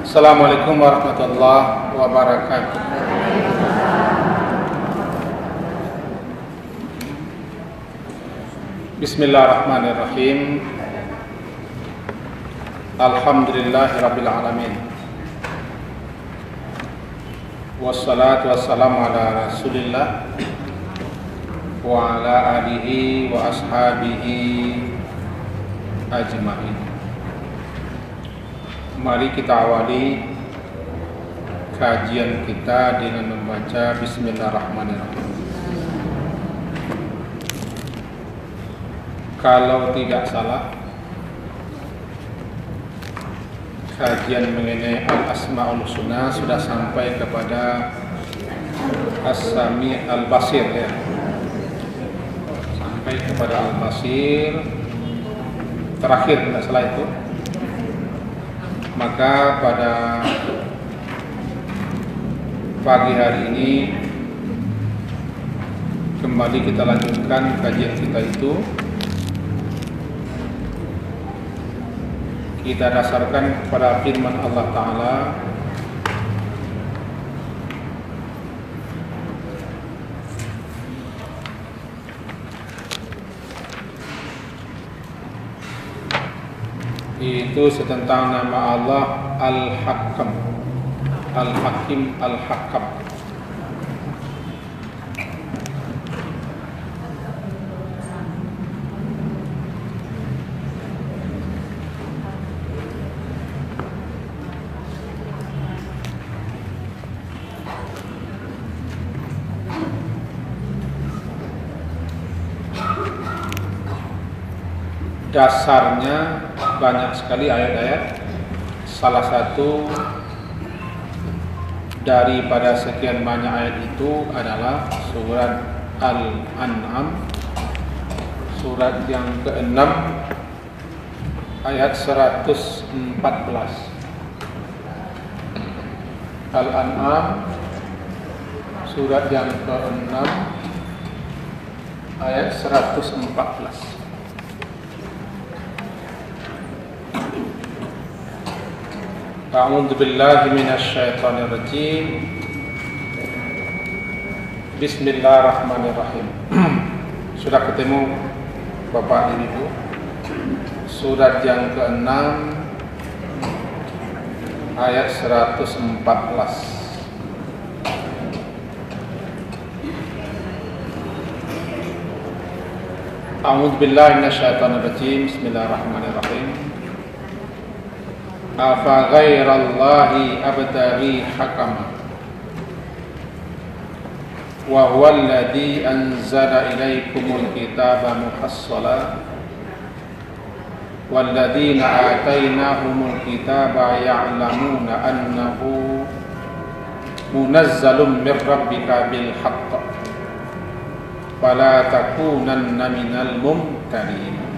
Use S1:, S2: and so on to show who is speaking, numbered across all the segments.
S1: Assalamualaikum warahmatullahi wabarakatuh. Bismillahirrahmanirrahim. Alhamdulillahirabbil alamin. Wassalatu wassalamu ala Rasulillah wa ala alihi wa ashabihi ajma'in. Mari kita awali kajian kita dengan membaca Bismillahirrahmanirrahim. Kalau tidak salah, kajian mengenai Al-Asma'ul Husna sudah sampai kepada As-Sami' Al-Basir ya. Sampai kepada Al-Basir terakhir tidak salah itu. Maka pada pagi hari ini kembali kita lanjutkan kajian kita itu. Kita dasarkan kepada firman Allah Ta'ala, itu tentang nama Allah Al-Hakam, Al-Hakim, Al-Hakam. Dasarnya banyak sekali ayat-ayat. Salah satu daripada sekian banyak ayat itu adalah surat Al-An'am, surat yang ke-6 ayat 114. Al-An'am surat yang ke-6 ayat 114. A'udzu billahi minasy syaithanir rajim. Bismillahirrahmanirrahim. Sudah ketemu Bapak Ibu? Surat yang ke-6 ayat 114. A'udzu billahi minasy syaithanir rajim. Bismillahirrahmanirrahim. Afa ghairallahi abtaghi hakama wa huwa alladhi anzala ilaykumul kitaba mufassala walladzina atainahumul kitaba ya'lamuna annahu munazzalun mir rabbika bil haqq fala takunanna minal mumtarin.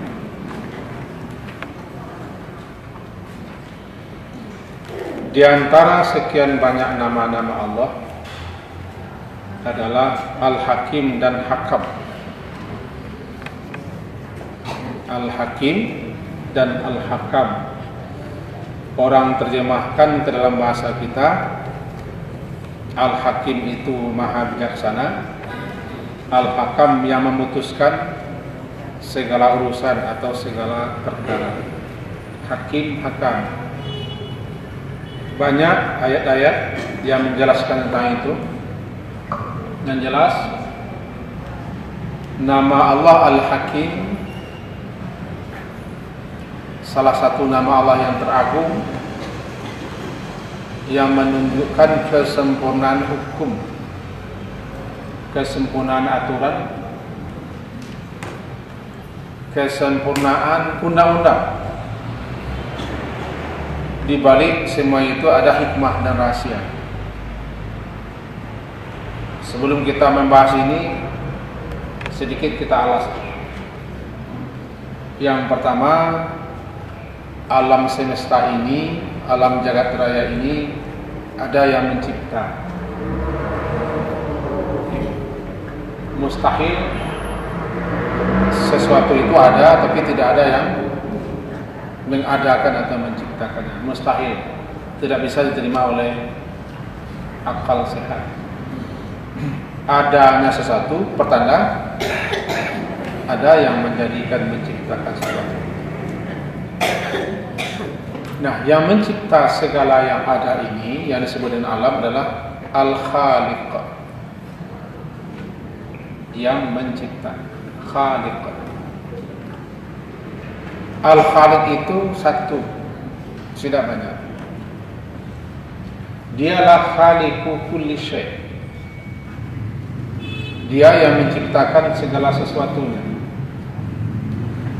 S1: Di antara sekian banyak nama-nama Allah adalah Al-Hakim dan Hakam. Al-Hakim dan Al-Hakam. Orang terjemahkan ke dalam bahasa kita, Al-Hakim itu maha bijaksana, Al-Hakam yang memutuskan segala urusan atau segala perkara. Hakim, Hakam. Banyak ayat-ayat yang menjelaskan tentang itu. Yang jelas, nama Allah Al-Hakim salah satu nama Allah yang teragung, yang menunjukkan kesempurnaan hukum, kesempurnaan aturan, kesempurnaan undang-undang. Di balik semua itu ada hikmah dan rahasia. Sebelum kita membahas ini, sedikit kita alas. Yang pertama, alam semesta ini, alam jagat raya ini ada yang mencipta. Mustahil sesuatu itu ada tapi tidak ada yang mengadakan atau menciptakannya. Mustahil. tidak bisa diterima oleh akal sehat. Adanya sesuatu pertanda ada yang menjadikan, menciptakan sesuatu. Nah, yang mencipta segala yang ada ini, yang disebut dengan alam, adalah Al-Khaliq, yang mencipta. Khaliq. Al-Khaliq itu satu, tidak banyak. Dialah khaliqu kulli syai'. Dia yang menciptakan segala sesuatunya.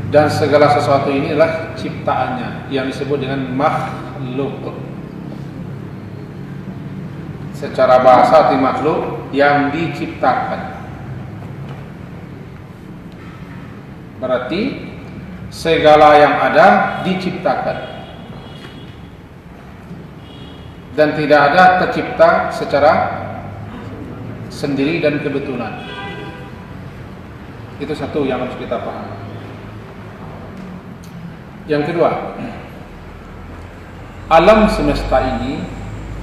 S1: Dan segala sesuatu ini adalah ciptaannya, yang disebut dengan makhluk. Secara bahasa arti makhluk yang diciptakan. Berarti segala yang ada diciptakan. Dan tidak ada tercipta secara sendiri dan kebetulan. Itu satu yang harus kita pahami. Yang kedua, alam semesta ini,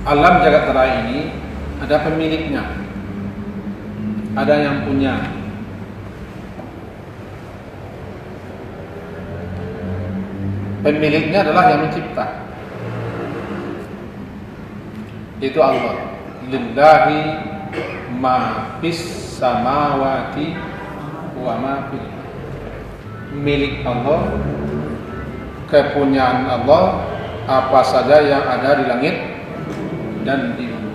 S1: alam jagat raya ini ada pemiliknya, ada yang punya. Pemiliknya adalah yang mencipta. Itu Allah. Lillahi ma fis samawati wa ma fil. Milik Allah, kepunyaan Allah, apa saja yang ada di langit dan di bumi.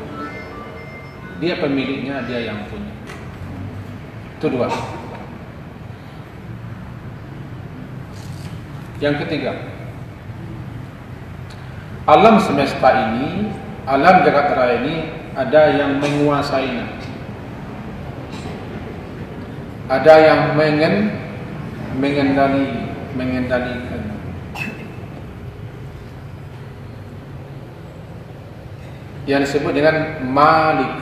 S1: Dia pemiliknya, dia yang punya. Itu dua. Yang ketiga, alam semesta ini, alam jagat raya ini ada yang menguasainya, ada yang mengendalikan. Yang disebut dengan Malik,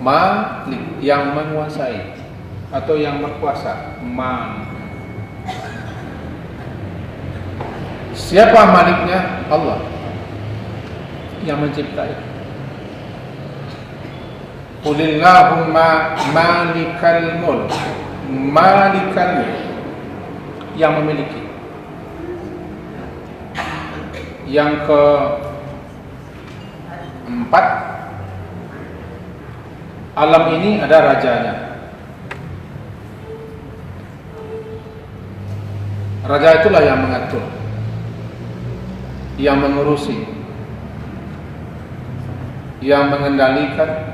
S1: Malik yang menguasai atau yang berkuasa. Malik. Siapa maliknya? Allah yang mencipta itu. Qulillahumma malikal mulk, malikal mulk, yang memiliki. Yang keempat, alam ini ada rajanya. Raja itulah yang mengatur, yang mengurusi, yang mengendalikan,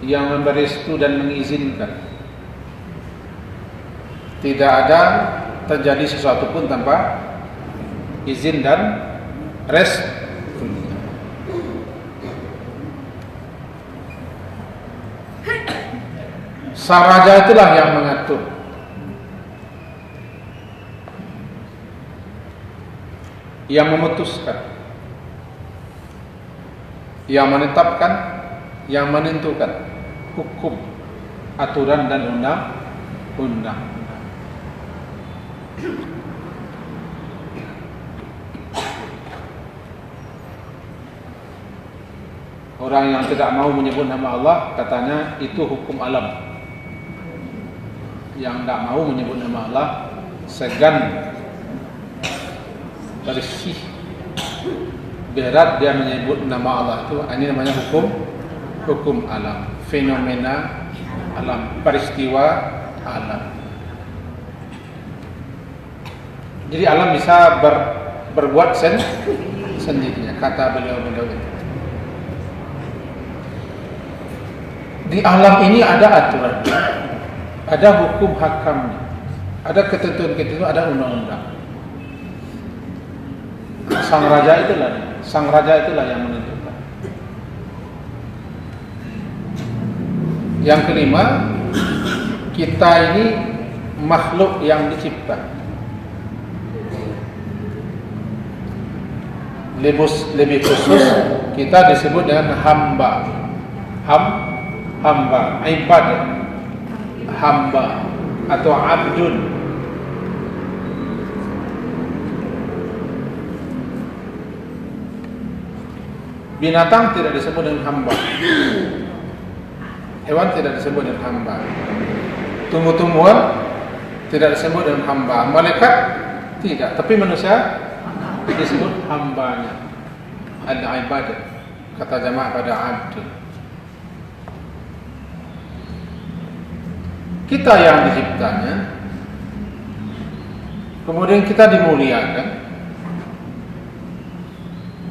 S1: yang memberi restu dan mengizinkan. Tidak ada terjadi sesuatu pun tanpa izin dan restu. Sang raja itulah yang mengatur, yang memutuskan, yang menetapkan, yang menentukan hukum, aturan dan undang-undang. Orang yang tidak mau menyebut nama Allah, katanya itu hukum alam. Yang tidak mau menyebut nama Allah, segan, bersih, berat dia menyebut nama Allah, itu ini namanya hukum alam, fenomena alam, peristiwa alam. Jadi alam bisa berbuat sendirinya, kata beliau-beliau itu. Di alam ini ada aturan, ada hukum hakamnya, ada ketentuan-ketentuan, ada undang-undang. Sang raja itulah yang menentukan. Yang kelima, kita ini makhluk yang dicipta. Lebih khusus kita disebut dengan hamba. Hamba, ibadah, hamba atau abdun. Binatang tidak disebut dengan hamba. Hewan tidak disebut dengan hamba. Tumbuh-tumbuhan tidak disebut dengan hamba. Malaikat tidak, tapi manusia disebut hambanya. Al-ibadah, kata jamaah pada abd. Kita yang diciptanya, kemudian kita dimuliakan,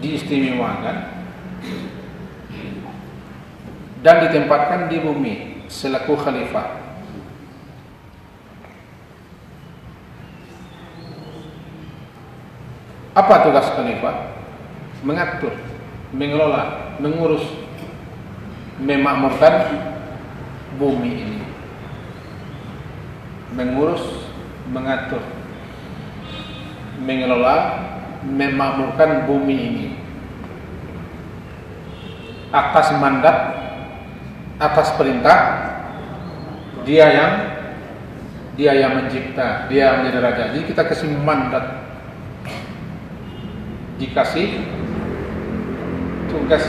S1: diistimewakan, dan ditempatkan di bumi selaku khalifah. Apa tugas khalifah? Mengatur, mengelola, mengurus, memakmurkan bumi ini. Mengurus, mengatur, mengelola, memakmurkan bumi ini atas mandat, atas perintah dia yang mencipta, dia yang menjadi raja. Jadi kita kasih mandat, dikasih tugas.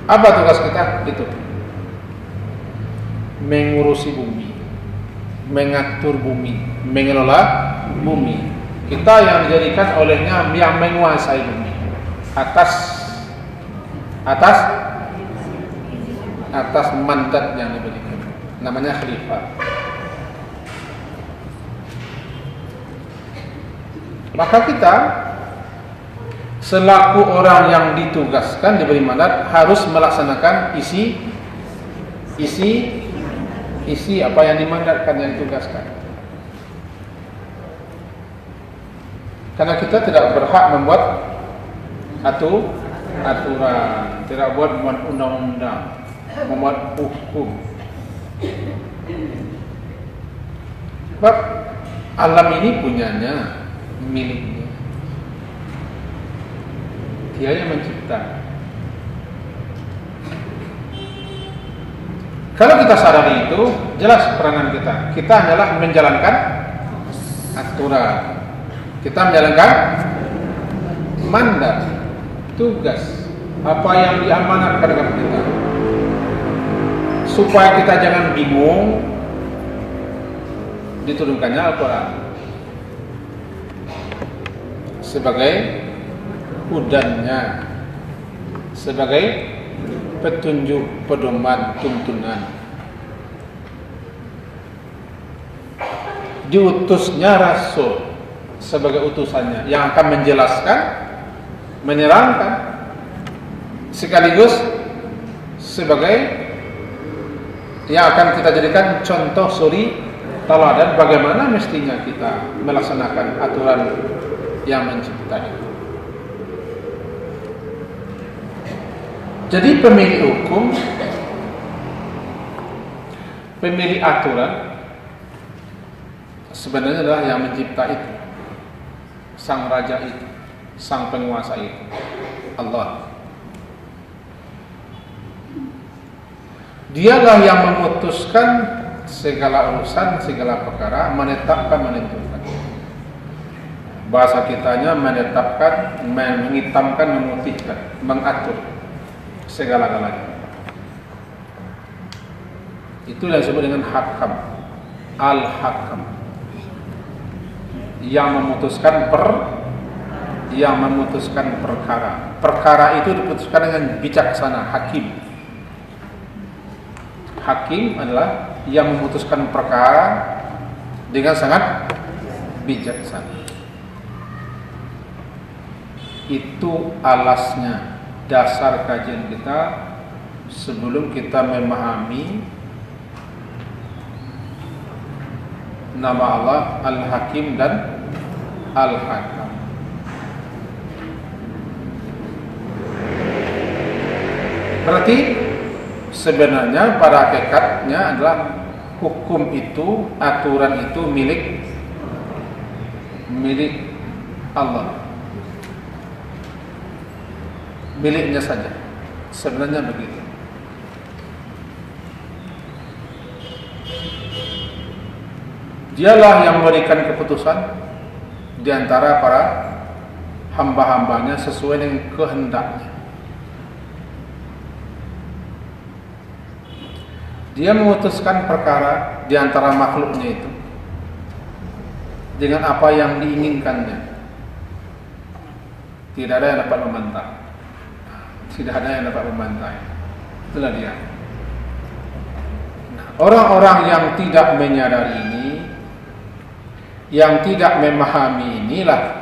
S1: Apa tugas kita? Itu mengurusi bumi, mengatur bumi, mengelola bumi. Kita yang dijadikan olehnya yang menguasai bumi atas mandat yang diberikan. Namanya khalifah. Maka kita selaku orang yang ditugaskan, diberi mandat, harus melaksanakan isi apa yang dimandatkan, yang ditugaskan. Karena kita tidak berhak membuat aturan, tidak membuat undang-undang, membuat hukum. Sebab alam ini punyanya, miliknya. Dia yang mencipta. Kalau kita sadari itu, jelas peranan kita. Kita adalah menjalankan aturan. Kita menjalankan mandat, tugas, apa yang diamanatkan kepada kita. Supaya kita jangan bingung, diturunkannya Al-Quran sebagai hudannya, sebagai petunjuk, pedoman, tuntunan. Diutusnya Rasul sebagai utusannya yang akan menjelaskan, menerangkan, sekaligus sebagai yang akan kita jadikan contoh suri teladan bagaimana mestinya kita melaksanakan aturan yang mencipta itu. Jadi pemilik hukum, pemilik aturan sebenarnya adalah yang mencipta itu, sang raja itu, sang penguasa itu, Allah. Dialah yang memutuskan segala urusan, segala perkara, menetapkan, menentukan. Bahasa kitanya menetapkan, menghitamkan, memutihkan, mengatur segala-galanya. Itu yang disebut dengan hakam, al-hakam, yang memutuskan perkara. Perkara itu diputuskan dengan bijaksana, hakim. Hakim adalah yang memutuskan perkara dengan sangat bijaksana. Itu alasnya, dasar kajian kita sebelum kita memahami nama Allah Al-Hakim dan Al-Hakam. Berarti sebenarnya pada hakikatnya adalah hukum itu, aturan itu milik Allah, miliknya saja. Sebenarnya begitu. Dialah yang memberikan keputusan di antara para hamba hamba-hambanya sesuai dengan kehendaknya. Dia memutuskan perkara di antara makhluknya itu dengan apa yang diinginkannya. Tidak ada yang dapat membantah. Tidak ada yang dapat membantah. Itulah dia. Orang-orang yang tidak menyadari ini, yang tidak memahami inilah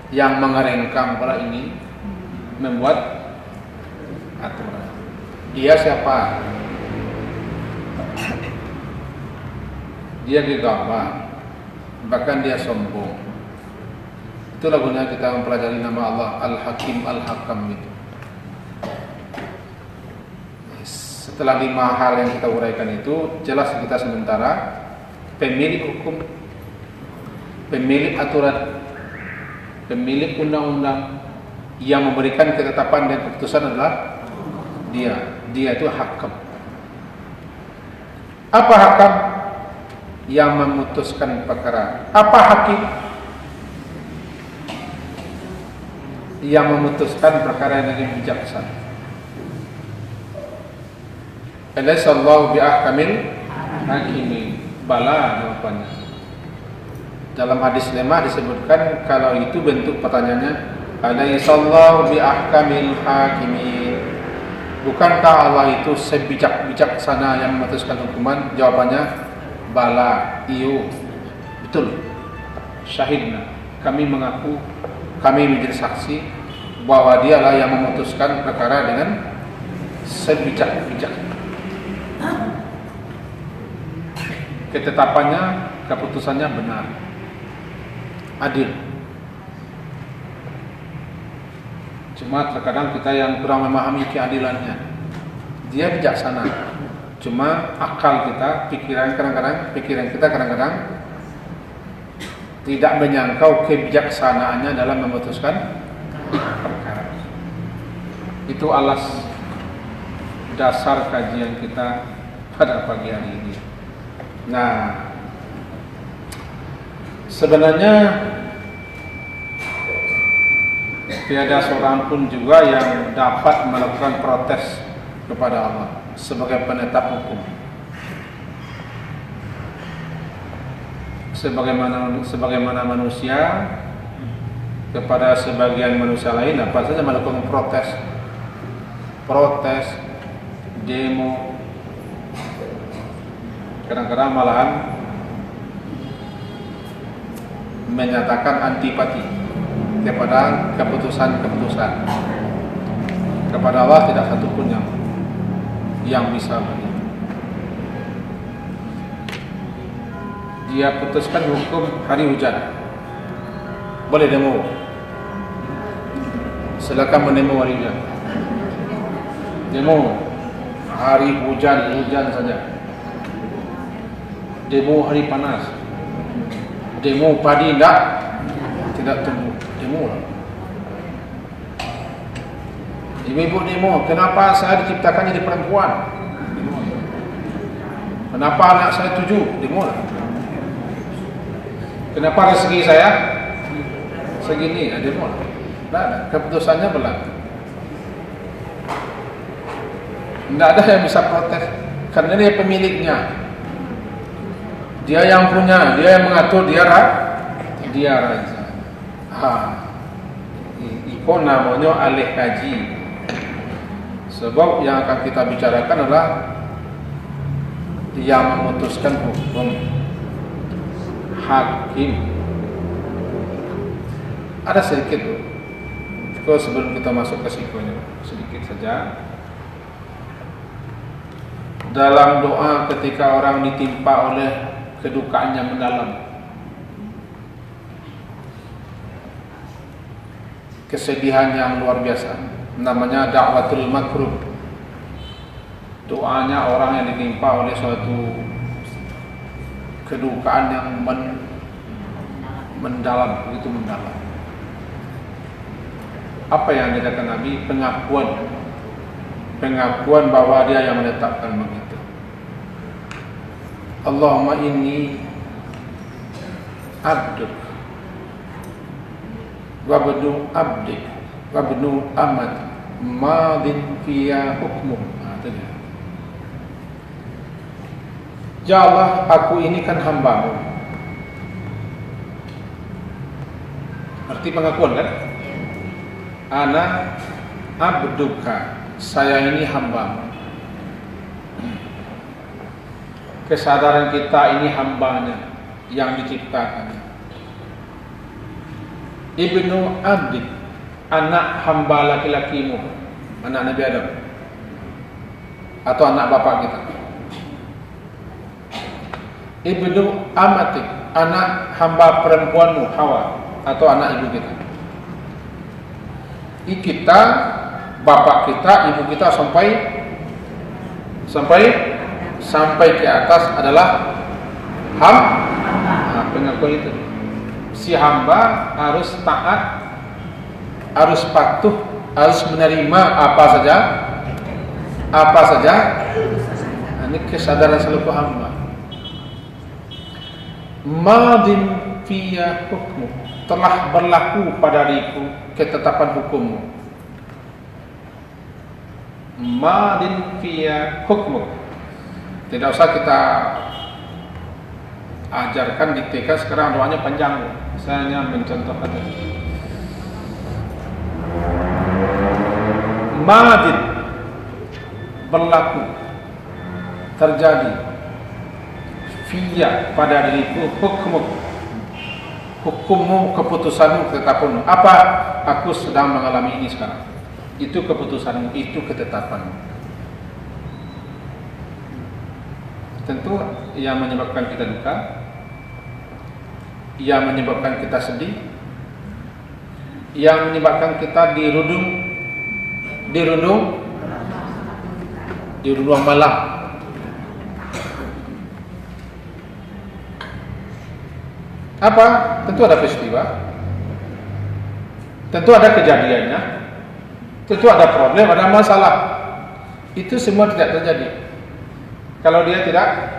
S1: yang mengerengkang pula ini, membuat aturan. Dia siapa? Dia gegabah, bahkan dia sombong. Itulah gunanya kita mempelajari nama Allah Al-Hakim Al-Hakam itu. Setelah 5 hal yang kita uraikan itu, jelas kita sementara pemilik hukum, pemilik aturan, pemilik undang-undang yang memberikan ketetapan dan keputusan adalah dia. Dia itu hakam. Apa hakam? Yang memutuskan perkara. Apa hakim? Yang memutuskan perkara dengan bijaksana. Alaysa Allahu biahkamil hakimin. Bala jawabannya. Dalam hadis lemah disebutkan kalau itu bentuk pertanyaannya, alaysa Allahu biahkamil hakimin. Bukankah Allah itu sebijak-bijaksana yang memutuskan hukuman? Jawabannya bala, iyo, betul. Syahidna, kami mengaku, kami menjadi saksi bahwa dialah yang memutuskan perkara dengan sebijak-bijak. Ketetapannya, keputusannya benar, adil. Cuma terkadang kita yang kurang memahami keadilannya. Dia bijaksana, cuma akal kita, pikiran kita kadang-kadang tidak menyangkau kebijaksanaannya dalam memutuskan perkara. Itu alas dasar kajian kita pada pagi hari ini. Nah, sebenarnya tiada seorang pun juga yang dapat melakukan protes kepada Allah sebagai penetap hukum. Sebagaimana manusia kepada sebagian manusia lain dapat saja melakukan protes, demo, kadang-kadang malahan menyatakan antipati kepada keputusan-keputusan. Kepada Allah tidak satu pun yang bisa begitu. Dia putuskan hukum hari hujan, boleh demo, silakan mendemo hari hujan. Demo hari hujan saja. Demo hari panas. Demo padi tidak tumbuh. Demo lah. Ibu-ibu demo, kenapa saya diciptakan jadi perempuan? Kenapa anak saya 7? Demo lah. Kenapa rezeki saya segini? Demo lah. Nah, keputusannya berlaku. Tidak ada yang bisa protes karena dia pemiliknya. Dia yang punya, dia yang mengatur, dia raja. Itu namanya alih kaji. Sebab yang akan kita bicarakan adalah yang memutuskan hukum, hakim. Ada sedikit, sebelum kita masuk ke sikonya, sedikit saja. Dalam doa ketika orang ditimpa oleh kedukaan yang mendalam, kesedihan yang luar biasa, namanya da'watul makrub. Doanya orang yang ditimpa oleh suatu kedukaan yang mendalam, begitu mendalam. Apa yang dikatakan Nabi? Pengakuan bahwa dia yang menetapkan begitu. Allahumma inni abduk wabnu abdik wabnu amat madin fiya hukmum. Itu dia. Ya Allah, aku ini kan hamba-Mu. Arti pengakuan kan? Ana abduka, saya ini hamba-Mu. Kesadaran kita ini hambanya yang diciptakan. Ibnu abdik, anak hamba laki-lakimu, anak Nabi Adam, atau anak bapak kita. Ibnu amatik, anak hamba perempuanmu Hawa, atau anak ibu kita. Kita, bapak kita, ibu kita sampai ke atas adalah pengakuan itu. Si hamba harus taat, harus patuh, harus menerima apa saja. Ini kesadaran seluruh hamba. Madin fiya hukmu, telah berlaku pada diriku ketetapan hukummu. Madin fiya hukmu. Tidak usah kita ajarkan di TK, sekarang doanya panjang. Saya hanya mencontohkan. Madin, berlaku, terjadi. Fiya, pada diriku, hukummu, keputusanmu, ketetapanmu. Apa aku sedang mengalami ini sekarang? Itu keputusanmu, itu ketetapanmu. Tentu yang menyebabkan kita duka, yang menyebabkan kita sedih, yang menyebabkan kita dirundung malam. Apa? Tentu ada peristiwa, tentu ada kejadiannya, tentu ada problem, ada masalah. Itu semua tidak terjadi kalau dia tidak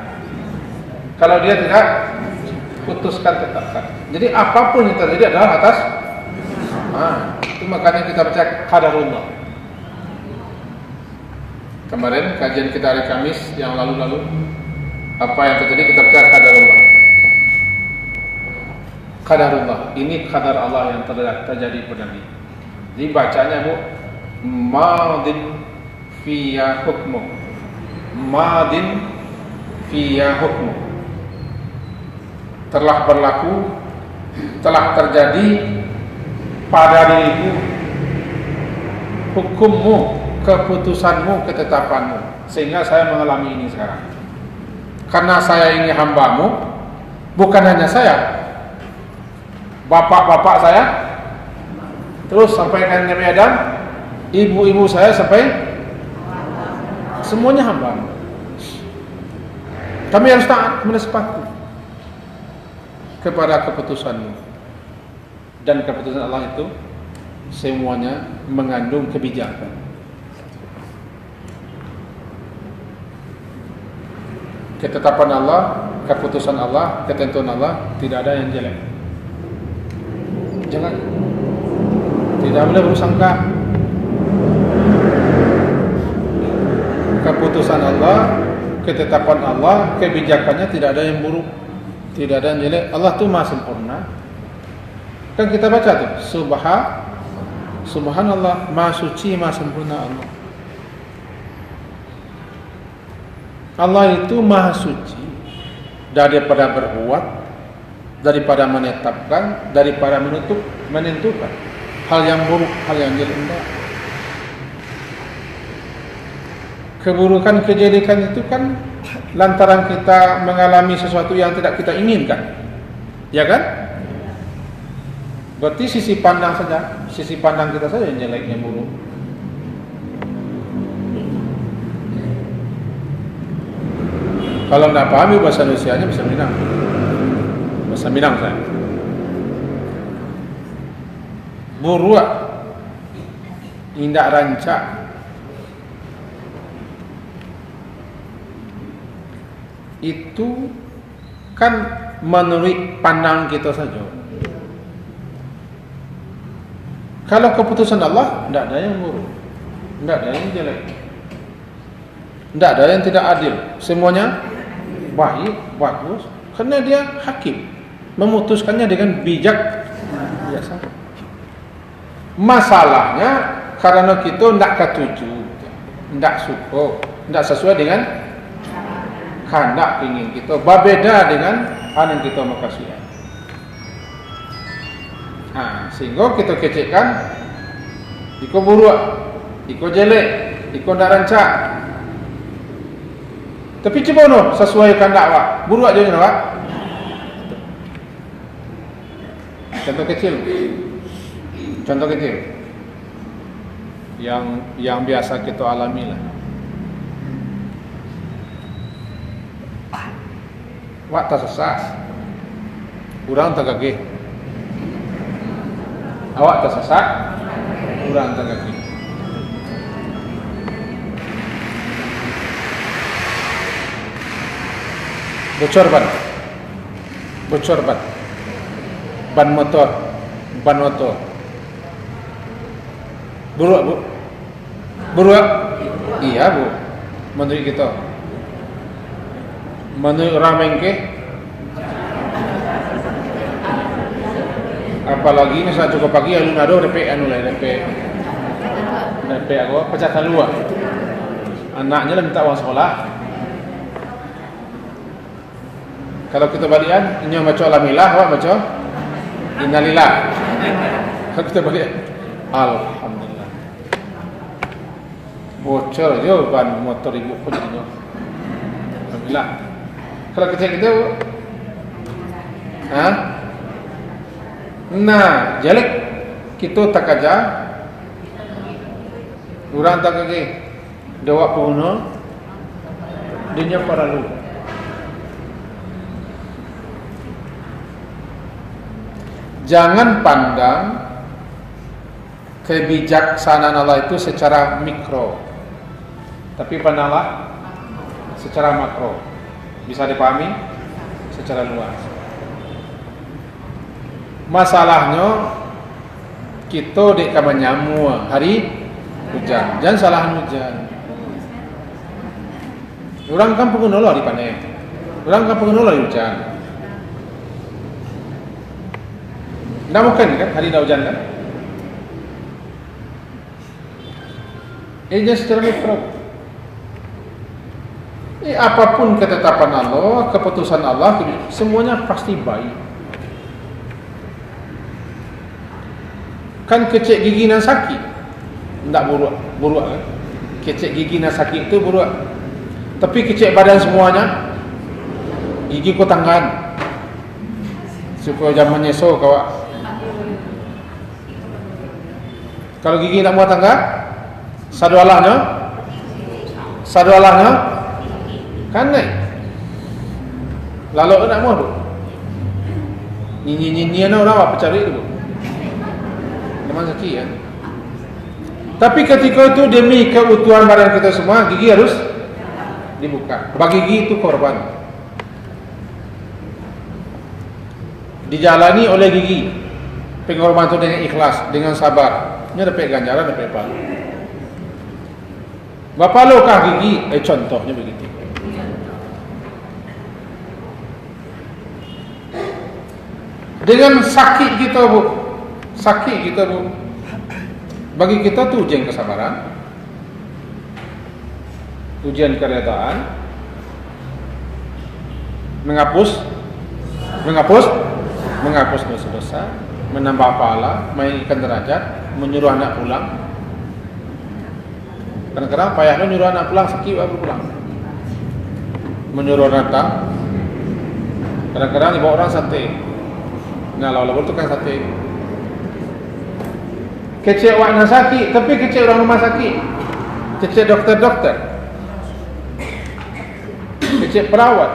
S1: putuskan, tetapkan. Jadi apapun yang terjadi adalah atas. Itu makanya kita percaya qadarullah. Kemarin kajian kita hari Kamis yang lalu, apa yang terjadi kita percaya qadarullah. Qadarullah, ini qadar Allah yang terjadi pada diri. Jadi bacanya Bu, madin fiya hukmu. Madin fiya hukmu, telah berlaku, telah terjadi pada diriku hukummu, keputusanmu, ketetapanmu, sehingga saya mengalami ini sekarang. Karena saya ini hamba-Mu, bukan hanya saya, bapak-bapak saya, terus sampai ke Nabi Adam, ibu-ibu saya, sampai semuanya hamba. Kami harus taat, menepati kepada keputusanmu. Dan keputusan Allah itu semuanya mengandung kebijakan. Ketetapan Allah, keputusan Allah, ketentuan Allah, tidak ada yang jelek. Jangan, tidak boleh bersangka. Keputusan Allah, ketetapan Allah, kebijakannya tidak ada yang buruk, tidak ada yang jelek. Allah itu Maha sempurna. Kan kita baca tuh, Subhanallah, Maha suci, Maha sempurna Allah. Allah itu Maha suci daripada berbuat, daripada menetapkan, daripada menentukan hal yang buruk, hal yang jelek. Keburukan, kejelekan itu kan lantaran kita mengalami sesuatu yang tidak kita inginkan, ya kan? Berarti sisi pandang kita saja yang jelek, yang buruk. Kalau tidak pahami bahasa Indonesianya, bisa bahasa Minang saya. Buruk, indak rancak, itu kan menurut pandang kita saja. Kalau keputusan Allah, tidak ada yang buruk, tidak ada yang jelek, tidak ada yang tidak adil. Semuanya baik, bagus. Karena dia hakim, memutuskannya dengan bijak biasa. Masalahnya karena kita tidak ketuju, tidak suka, tidak sesuai dengan kehendak ingin kita, berbeda dengan yang kita makasih. Sehingga kita kecekkan, iko buruk, iko jelek, iko tidak rancak. Tapi cuba no sesuai kehendak awak, buruk aja awak. Contoh kecil, yang biasa kita alami lah. Wak tersesat, kurang tergagih. Awak tersesat, kurang tergagih. Bocor ban motor, buruk, iya bu, menurut kita, menurut orang mengke, apalagi ini saat cukup pagi, alun ada DP aku pecah keluar, anaknya minta uang sekolah. Kalau kita balikan, ini baca alhamdulillah, awak baca innalillah. Kalau kita balik, alhamdulillah. Bocor je ban motor ibu pun jadinya. Alhamdulillah. Kalau kita nah, jelek kita tak aja. Orang tak lagi dewa puno, dunia para lu. Jangan pandang kebijaksanaan Allah itu secara mikro, tapi pandanglah secara makro. Bisa dipahami secara luas. Masalahnya kita dek kamanyamu hari hujan, jangan salah hujan. Orang kampung nolak di panen, orang kampung nolak di hujan. Tidak mungkin kan hari dah hujan kan? Ini secara mikro. Apapun ketetapan Allah, keputusan Allah, semuanya pasti baik. Kan kecek gigi dan sakit, tidak buruk kan? Kecek gigi dan sakit itu buruk. Tapi kecek badan semuanya, gigi ku tangan, supaya zamannya so kawak. Kalau gigi tak muat tangga, sadu Allahnya kan naik. Lalu nak muat tu, nyi orang apa cari tu, teman sakit ya. Tapi ketika itu demi keutuhan badan kita semua, gigi harus dibuka. Bagi gigi itu korban, dijalani oleh gigi. Pengorbanan itu dengan ikhlas, dengan sabar. Ini dapat ganjaran, dapat pahala. Bapa lo kah gigi? Contohnya begitu. Dengan sakit kita bu, bagi kita tu ujian kesabaran, ujian keredaan, menghapus dosa-dosa, menambah pahala, meningkatkan derajat, menyuruh anak pulang. Kadang-kadang payahnya menyuruh anak pulang, sakit baru pulang. Menyuruh datang, kadang-kadang dibawa orang sate. Nah, lalu itu kan sate. Kecek orang sakit, tapi kecek orang rumah sakit. Kecek dokter-dokter. Kecek perawat,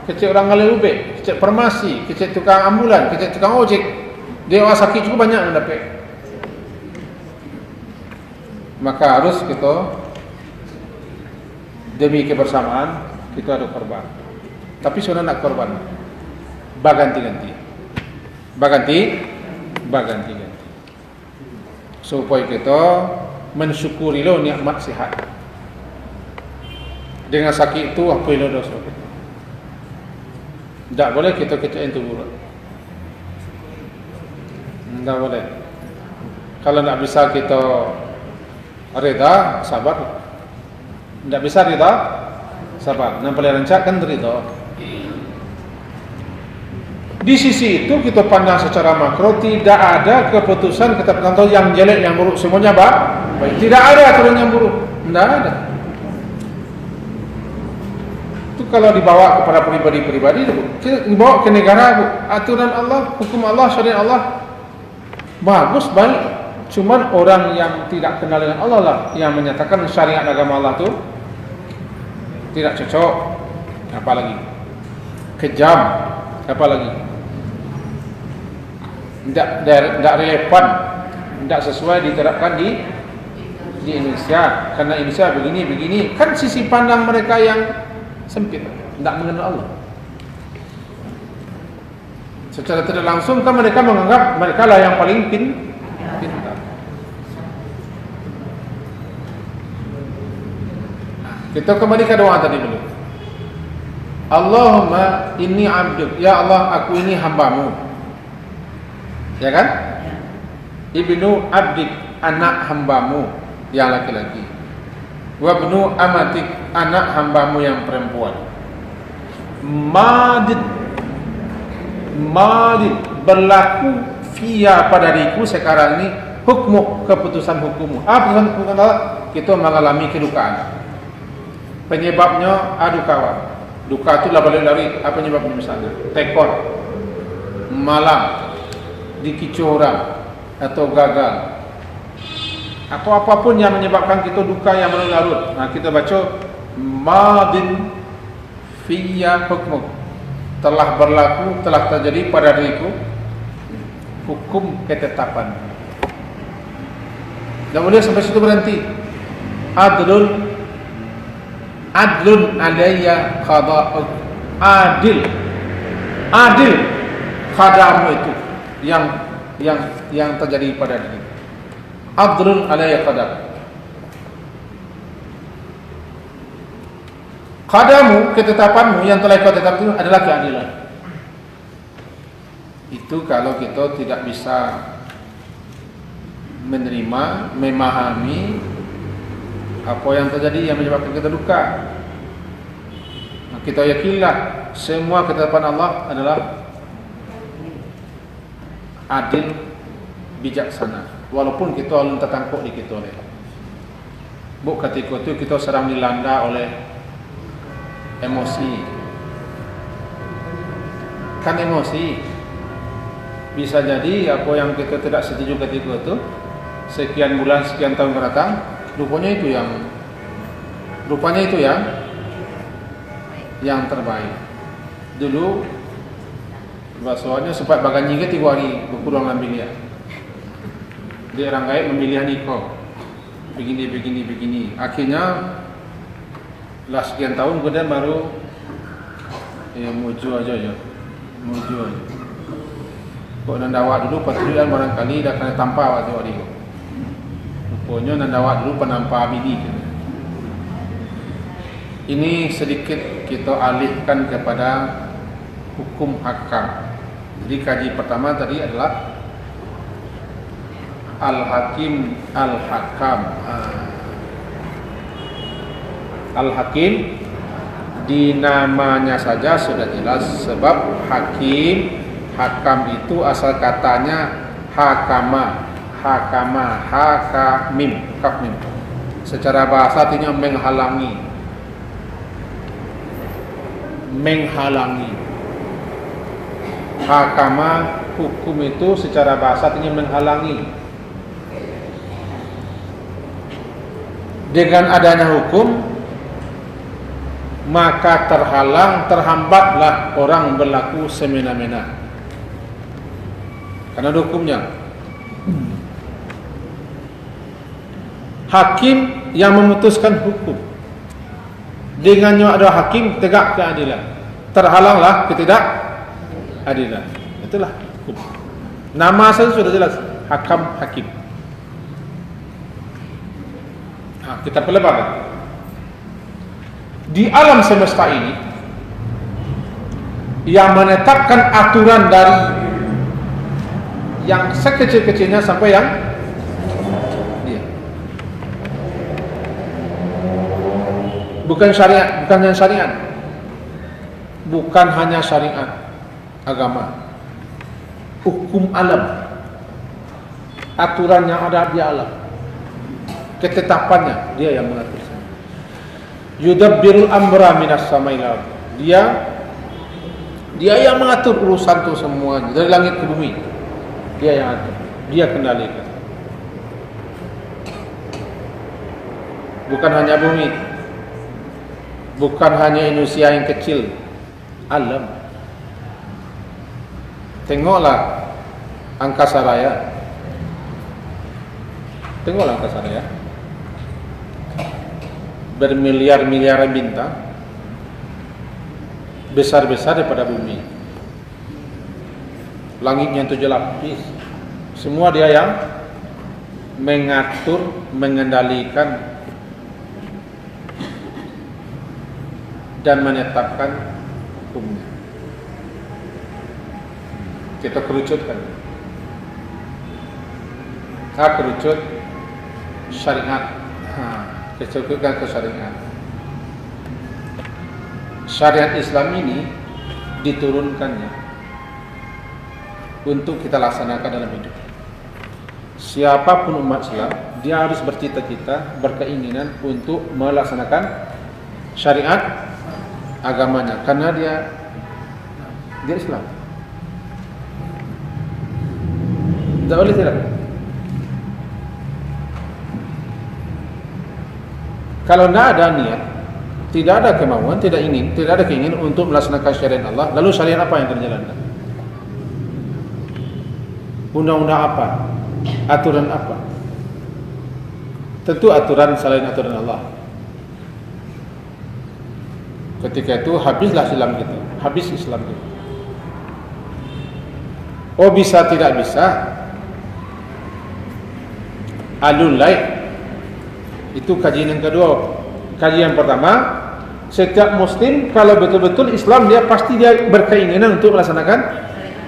S1: kecek orang ngalai ubek, kecek farmasi, kecek tukang ambulan, kecek tukang ojek. Dia orang sakit juga banyak yang dapat. Maka harus kita demi kebersamaan kita ada korban. Tapi sudah nak korban, baganti-ganti. supaya kita mensyukuri lo nikmat sihat. Dengan sakit itu apa lo dosa kita. Tak boleh kita kecain tubuh. Tak boleh. Kalau tak bisa kita reda, sabar. Tak bisa reda, sabar. Yang paling rancak kan reda. Di sisi itu kita pandang secara makro, tidak ada keputusan kita tertentu yang jelek, yang buruk, semuanya baik. Tidak ada aturan yang buruk. Tidak ada. Kalau dibawa kepada pribadi-pribadi, dibawa ke negara, aturan Allah, hukum Allah, syariat Allah bagus, baik. Cuman orang yang tidak kenal dengan Allah lah yang menyatakan syariat agama Allah itu tidak cocok, apalagi kejam, apalagi tidak relevan, tidak sesuai diterapkan di Indonesia. Karena Indonesia begini, kan sisi pandang mereka yang sempit, tidak mengenal Allah. Secara tidak langsung kan mereka menganggap mereka lah yang paling pintar. Kita kembali ke doa tadi dulu. Allahumma inni abduk, ya Allah aku ini hambamu. Ya kan? Ibnu abdik, anak hambamu yang laki-laki. Wa ibnu amatik, anak hambamu yang perempuan. Madid berlaku via pada diriku sekarang ini hukmu, keputusan hukummu. Keputusan hukum Allah, kita mengalami kedukaan. Penyebabnya adukawan. Duka itu lah balik lari. Apa penyebabnya misalnya? Tekor, malang, dikicau orang, atau gagal, atau apapun yang menyebabkan kita duka yang berlarut. Nah, kita baca madin fiyya hukmu, telah berlaku, telah terjadi pada diriku hukum ketetapan. Dan boleh sampai situ berhenti. Adlun alayya qada'uk, adil qadamu itu yang terjadi pada diri. Adlun alayya qadamu, ketetapanmu yang telah kau tetapkan itu adalah keadilan. Itu kalau kita tidak bisa menerima, memahami apa yang terjadi yang menyebabkan kita duka. Nah, kita yakinlah semua ketetapan Allah adalah adil, bijaksana. Walaupun kita belum tertangkap di kita oleh ketika itu kita sedang dilanda oleh emosi. Kan emosi bisa jadi apa yang kita tidak setuju ketika itu sekian bulan, sekian tahun ke datang, rupanya itu yang terbaik. Dulu bahasanya sempat bagan nyingat 3 hari berkurang ambil dia. Dia orang gaib memilih nikah. Begini. Akhirnya lah sekian tahun kemudian baru muju aja. Kok nandawa dulu patrulan barangkali dah kena tampar waktu hari itu. Rupanya nandawa dulu penampa bini. Ini sedikit kita alihkan kepada hukum hakam. Jadi kaji pertama tadi adalah Al-Hakim, Al-Hakam. Al-Hakim di namanya saja sudah jelas, sebab hakim, hakam itu asal katanya hakamim, kafmim. Secara bahasa artinya menghalangi. Hakama, hukum itu secara bahasa artinya menghalangi. Dengan adanya hukum, maka terhambatlah orang berlaku semena-mena. Karena ada hukumnya. Hakim yang memutuskan hukum. Dengannya ada hakim, tegak keadilan. Terhalanglah ketidakadilan. Itulah hukum. Nama saja sudah jelas, hakam, hakim. Nah, kita pelebar. Di alam semesta ini yang menetapkan aturan dari yang sekecil-kecilnya sampai yang dia. Bukan syariat, bukan hanya syariat. Bukan hanya syariat agama. Hukum alam. Aturan yang ada di alam. Ketetapannya dia yang mengatur. Yudabbirul amra minas samai ila ardh. Dia yang mengatur urusan itu semuanya dari langit ke bumi. Dia yang atur, dia kendalikan. Bukan hanya bumi, bukan hanya Indonesia yang kecil, alam. Tengoklah angkasa raya. Tengoklah angkasa raya. Bermiliar-miliar bintang, besar-besar daripada bumi. Langitnya 7 lapis. Semua dia yang mengatur, mengendalikan dan menetapkan hukumnya. Kita kerucutkan. Kerucut syariat. Dicukupkan ke syariat. Syariat Islam ini diturunkannya untuk kita laksanakan dalam hidup. Siapapun umat Islam, dia harus bercita-cita, berkeinginan untuk melaksanakan syariat agamanya, karena dia Islam. Tak boleh tidak. Kalau tidak ada niat, tidak ada kemauan, tidak ada keinginan untuk melaksanakan syariat Allah, lalu syariat apa yang terjalankan? Undang-undang apa? Aturan apa? Tentu aturan selain aturan Allah. Ketika itu habislah Islam kita, habis Islam kita. Oh bisa tidak bisa? Alulai. Itu kajian yang kedua. Kajian yang pertama, setiap muslim kalau betul-betul Islam, dia pasti dia berkeinginan untuk melaksanakan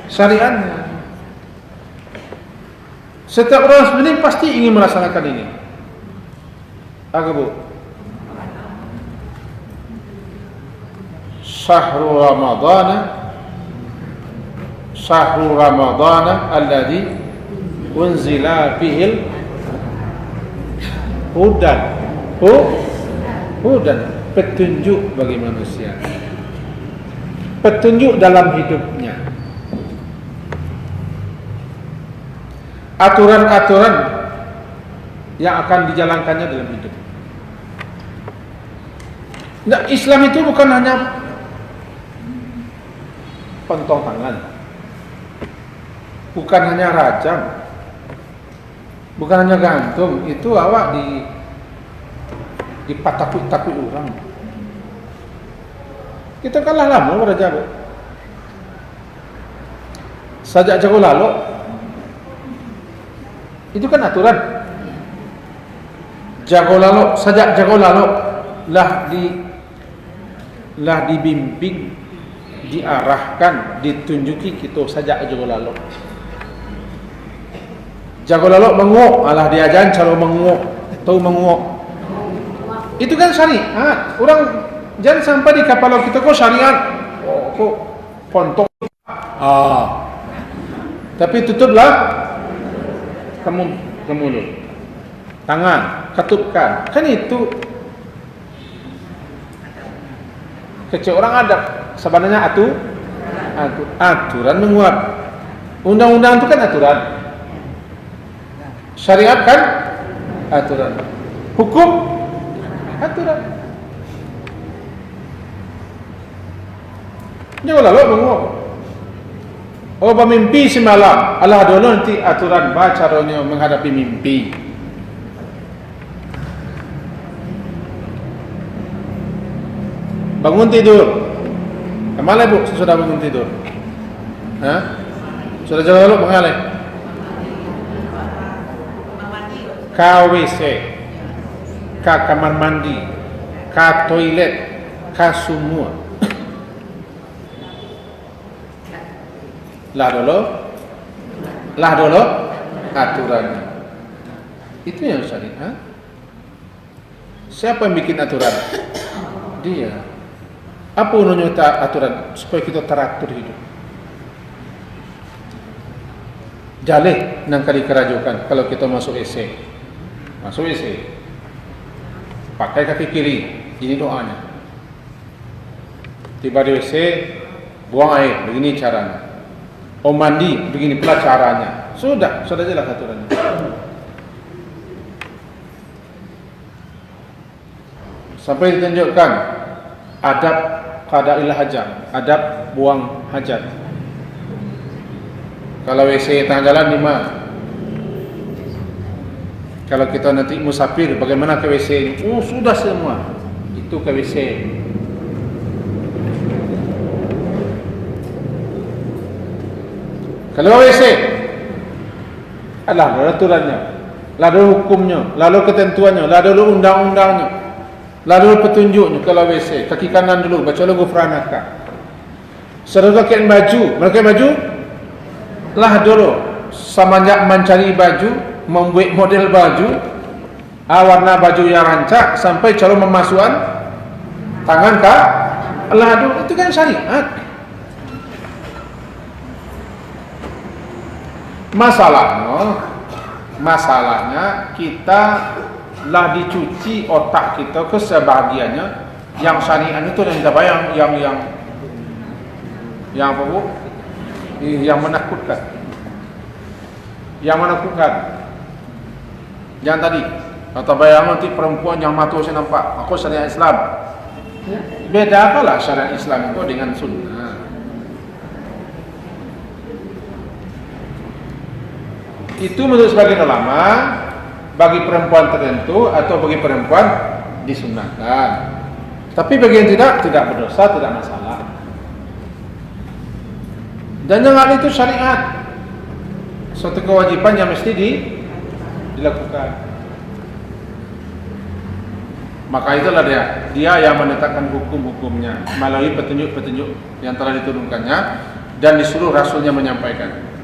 S1: syariatnya. Setiap orang muslim pasti ingin melaksanakan ini. Agak bu. Syahrul Ramadhan alladhi unzila fihil hudan, petunjuk bagi manusia, petunjuk dalam hidupnya, aturan-aturan yang akan dijalankannya dalam hidup. Nah, Islam itu bukan hanya pentong tangan, bukan hanya rajam, bukan hanya gantung. Itu awak dipatakui orang. Kita kalah lama berjago. Sajak jago lalu, itu kan aturan. Sajak jago lalu lah dibimbing, diarahkan, ditunjuki kita sajak jago lalu. Jago lalu menguak, alah diajaran cara menguak, tahu menguak. Itu kan syariat. Orang jangan sampai di kapal kita kok syariat. Kok pontok. Tapi tutuplah kamu ke mulut. Tangan, ketupkan. Kan itu kecil orang ada sebenarnya aturan menguap. Undang-undang itu kan aturan. Syariat kan aturan. Hukum aturan. Jangan lalu menguap. Oh, bermimpi semalam. Allah dulu nanti aturan caranya menghadapi mimpi. Bangun tidur. Kemana bu? Sudah bangun tidur? Sudah jalan lalu mengalir. KWC. ka kamar mandi, ka toilet, ka semua. Lah dulu aturannya. Itu yang syariat. Siapa yang bikin aturan? Dia. Apa gunanya aturan? Supaya kita teratur hidup. Jalih nang kali kerajukan kalau kita masuk WC. Masuk WC. Pakai kaki kiri. Ini doanya. Tiba di WC, buang air. Begini caranya. Mandi, begini pula caranya. Sudah jelas aturannya. Sampai ditunjukkan adab qada'il hajat, adab buang hajat. Kalau WC tengah jalan 5. Kalau kita nanti musafir, bagaimana ke WC ini? Oh, sudah semua. Itu ke WC. Kalau WC, lalu aturannya, lalu hukumnya, lalu ketentuannya, lalu undang-undangnya, lalu petunjuknya. Kalau WC, kaki kanan dulu, baca lagu Ghufranaka. Setelah pakai baju, lah dulu semenjak mencari baju, membuat model baju, warna baju yang rancak, sampai calon memasukkan tangan ke lah dulu. Itu kan syariat. Masalahnya kita lah dicuci otak kita ke sebahagiannya yang syariat itu dan kita bayang yang apa bu? Yang menakutkan. Yang tadi atau bayang nanti perempuan yang mata saya nampak aku syariat Islam. Beda apalah syariat Islam itu dengan sunnah. Itu menurut sebagian ulama bagi perempuan tertentu atau bagi perempuan disunahkan. Tapi bagi yang tidak berdosa, tidak masalah. Dan yang lain itu syariat, suatu kewajiban yang mesti dilakukan. Maka itulah dia yang menetapkan hukum-hukumnya melalui petunjuk-petunjuk yang telah diturunkannya dan disuruh Rasulnya menyampaikan.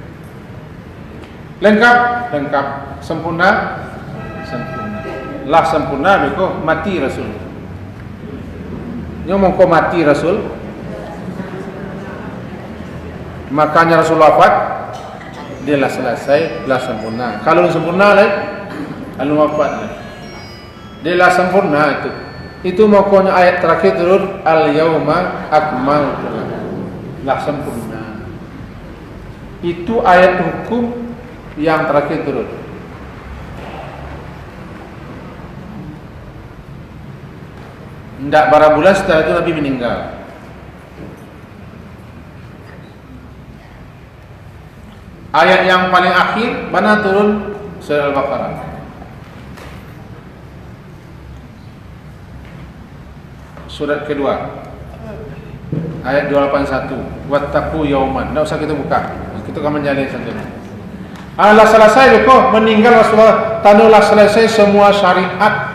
S1: Lengkap, sempurna. Lah sempurna beko mati Rasul. Nyomong ko mati Rasul. Makanya Rasul wafat, dia lah selesai, lah sempurna. Kalau sempurna lalu wafat lah. Dia lah sempurna itu. Itu makanya ayat terakhir turun al-yauma akmaltu lakum. Lah sempurna. Itu ayat hukum yang terakhir turun. Tidak berapa bulan setelah itu Nabi meninggal. Ayat yang paling akhir mana turun? Surah Al-Baqarah. Surat kedua ayat 281. Wattaqu yauman. Tidak usah kita buka. Kita akan menjalani saja. Allah selesai kok meninggal Rasulullah, tanulah selesai semua syariat,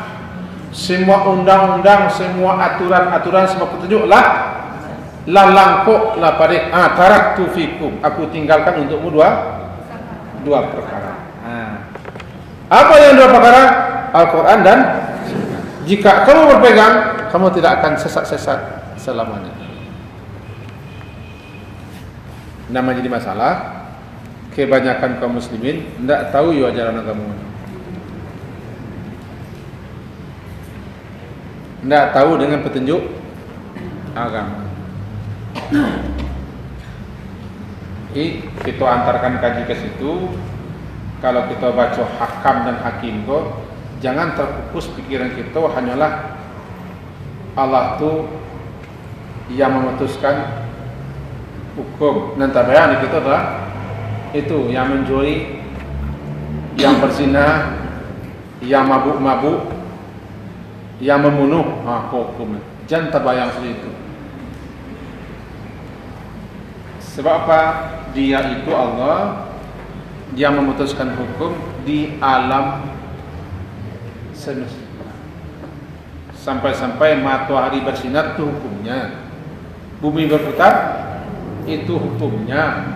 S1: semua undang-undang, semua aturan-aturan, semua petunjuk lah langkok lah pada taraktu fikum, aku tinggalkan untukmu dua perkara. Apa yang dua perkara? Al-Quran dan jika kamu berpegang, kamu tidak akan sesat-sesat selamanya. Namanya jadi masalah. Kebanyakan kaum muslimin tidak tahu ajaran agama. Tidak tahu dengan petunjuk agama. Kita antarkan kaji ke situ. Kalau kita baca hakam dan hakim kok, jangan terfokus pikiran kita hanyalah Allah tu yang memutuskan hukum. Nanti bayang kita adalah itu yang mencuri, yang berzina, yang mabuk-mabuk, yang membunuh, hukum. Jangan terbayang seperti itu. Sebab apa? Dia itu Allah yang memutuskan hukum di alam semesta. Sampai-sampai matahari bersinar itu hukumnya. Bumi berputar itu hukumnya.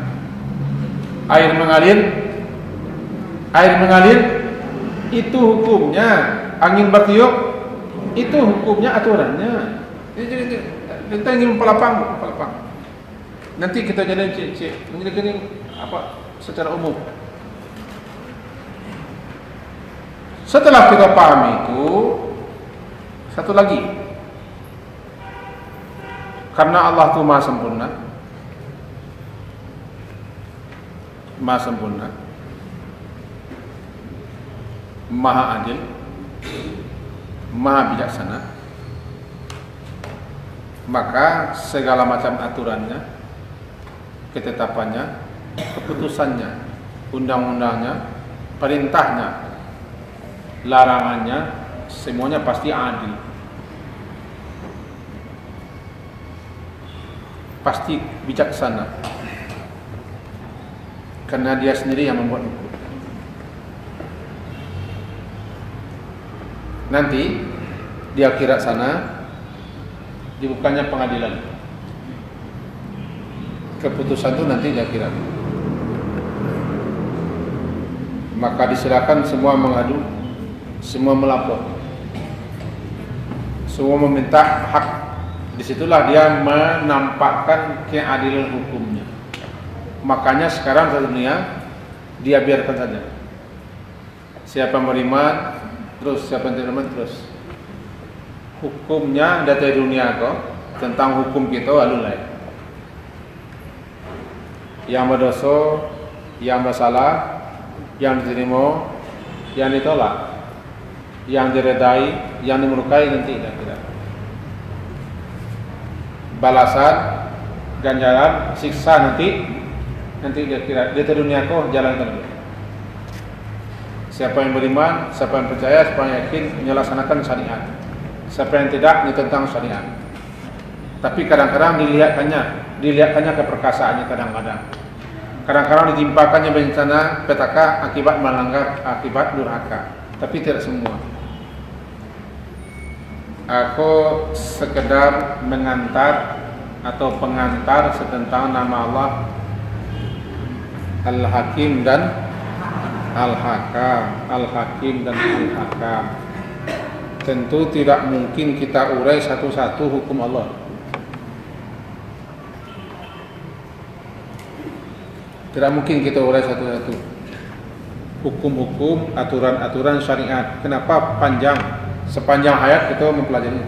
S1: Air mengalir itu hukumnya. Angin bertiup itu hukumnya, aturannya. Jadi kita ingin pelapang. Nanti kita jadi cik apa secara umum. Setelah kita pahami itu, satu lagi, karena Allah itu Maha sempurna, Maha adil, Maha bijaksana, maka segala macam aturannya, ketetapannya, keputusannya, undang-undangnya, perintahnya, larangannya, semuanya pasti adil, pasti bijaksana, karena Dia sendiri yang membuat hukum. Nanti di akhirat sana dibukanya pengadilan. Keputusan itu nanti di akhirat. Maka disilakan semua mengadu, semua melapor, semua meminta hak. Disitulah dia menampakkan keadilan hukumnya. Makanya sekarang di dunia dia biarkan saja. Siapa menerima terus, siapa yang tidak terus. Hukumnya dari dunia kok, tentang hukum kita alulai. Yang berdosa, yang bersalah, yang diterima, yang ditolak, yang diredai, yang dimurkai nanti tidak. Balasan, ganjaran, siksa nanti kira-kira di dunia kok jalankan dulu. Siapa yang beriman, siapa yang percaya, siapa yang yakin menyelaksanakan syariat. Siapa yang tidak, ini tentang syariat. Tapi kadang-kadang dilihatkannya keperkasaannya kadang-kadang. Kadang-kadang ditimpakannya bencana petaka akibat melanggar, akibat durhaka. Tapi tidak semua. Aku sekedar mengantar atau pengantar tentang nama Allah Al-Hakim dan Al-Hakam. Al-Hakim dan Al-Hakam. Tentu tidak mungkin kita urai satu-satu hukum Allah. Tidak mungkin kita urai satu-satu hukum-hukum, aturan-aturan syariat. Kenapa panjang? Sepanjang hayat kita mempelajari.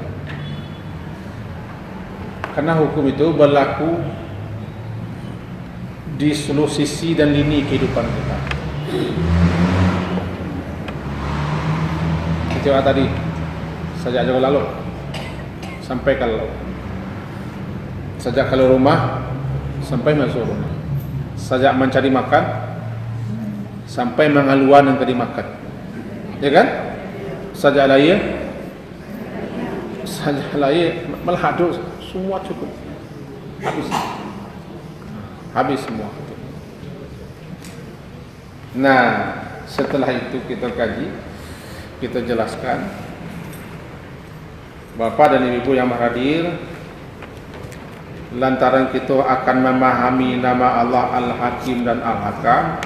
S1: Karena hukum itu berlaku di seluruh sisi dan lini kehidupan kita. Sejak tadi, sejak jauh lalu sampai kalau sejak kalau rumah sampai masuk rumah, sejak mencari makan sampai mengeluar dan tadi makan, ya kan? Sejak lahir melahadu semua cukup habis semua. Nah, setelah itu kita kaji, kita jelaskan, Bapak dan Ibu yang hadir, lantaran kita akan memahami nama Allah Al-Hakim dan Al-Hakam,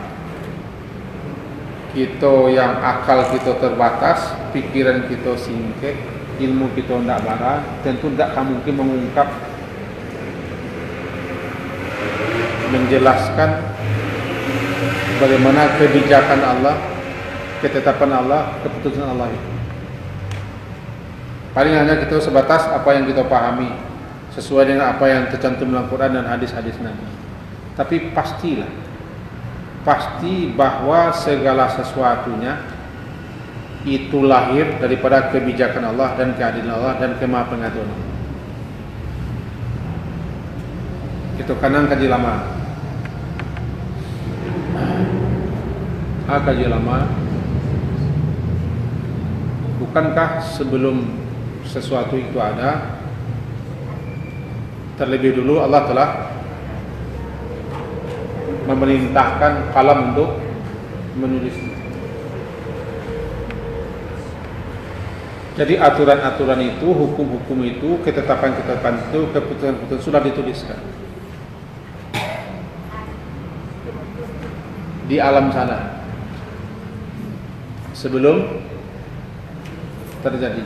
S1: kita yang akal kita terbatas, pikiran kita singkat, ilmu kita tidak barang, tentu tidak akan mungkin mengungkap, menjelaskan bagaimana kebijakan Allah, ketetapan Allah, keputusan Allah itu. Paling hanya kita sebatas apa yang kita pahami, sesuai dengan apa yang tercantum dalam Quran dan hadis-hadis Nabi. Tapi pasti bahwa segala sesuatunya itu lahir daripada kebijakan Allah dan keadilan Allah dan kemahapengetahuan Allah. Itu kanan kaji lama. Kaji lama. Bukankah sebelum sesuatu itu ada, terlebih dulu Allah telah memerintahkan kalam untuk menulis. Jadi aturan-aturan itu, hukum-hukum itu, ketetapan-ketetapan itu, keputusan-keputusan sudah dituliskan di alam sana sebelum terjadi.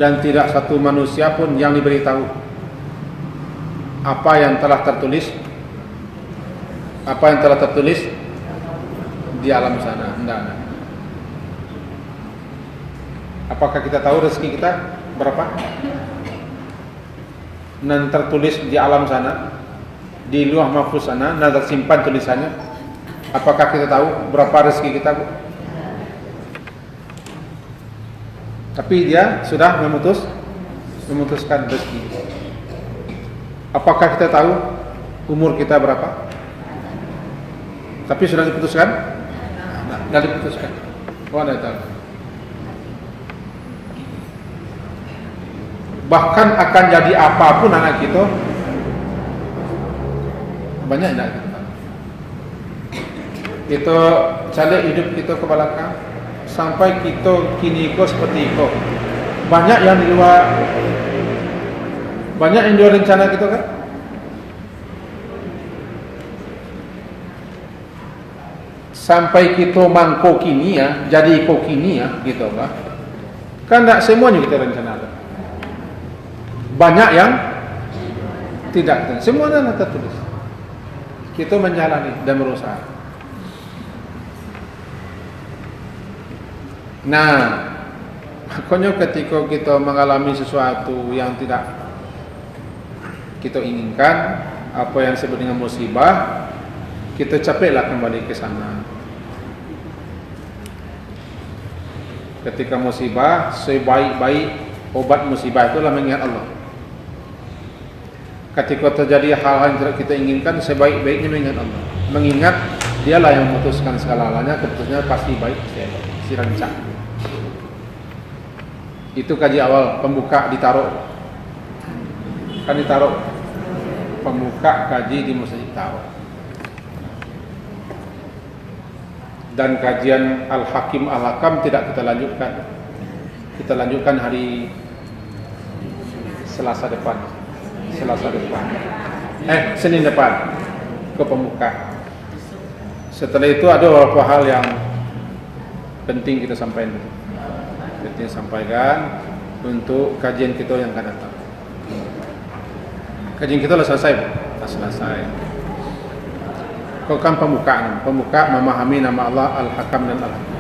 S1: Dan tidak satu manusia pun yang diberitahu apa yang telah tertulis di alam sana. Tidak. Apakah kita tahu rezeki kita berapa? Dan tertulis di alam sana, di luah mahfuz sana, dan tersimpan tulisannya. Apakah kita tahu berapa rezeki kita, Bu? Tapi dia sudah memutuskan rezeki. Apakah kita tahu umur kita berapa? Tapi sudah diputuskan? Tidak diputuskan. Oh, tidak tahu. Bahkan akan jadi apapun anak kita, banyak tidak kita tahu. Kita cari hidup kita ke belakang sampai kita kini seperti itu. Banyak yang di luar rencana kita kan. Sampai kita mangko kini ya, jadi iko kini ya, gitu kan. Kan tidak semuanya kita rencanakan. Banyak yang tidak, semuanya tertulis. Kita menjalani dan berusaha. Nah, makanya ketika kita mengalami sesuatu yang tidak kita inginkan, apa yang disebut dengan musibah, kita capeklah kembali ke sana. Ketika musibah, sebaik-baik obat musibah itulah mengingat Allah. Ketika terjadi hal-hal yang tidak kita inginkan, sebaik-baiknya mengingat Allah. Mengingat dialah yang memutuskan segala-galanya, keputusannya pasti baik, si rancang. Itu kaji awal, pembuka ditaruh. Kan ditaruh. Pembuka kaji di masjid taruh. Dan kajian Al-Hakim Al-Hakam tidak kita lanjutkan. Kita lanjutkan hari Selasa depan. Senin depan ke pembuka. Setelah itu ada beberapa hal yang penting kita sampaikan. Untuk kajian kita yang akan datang. Kajian kita sudah selesai. Kau kan pembuka memahami nama Allah Al-Hakam dan Al-Hakim.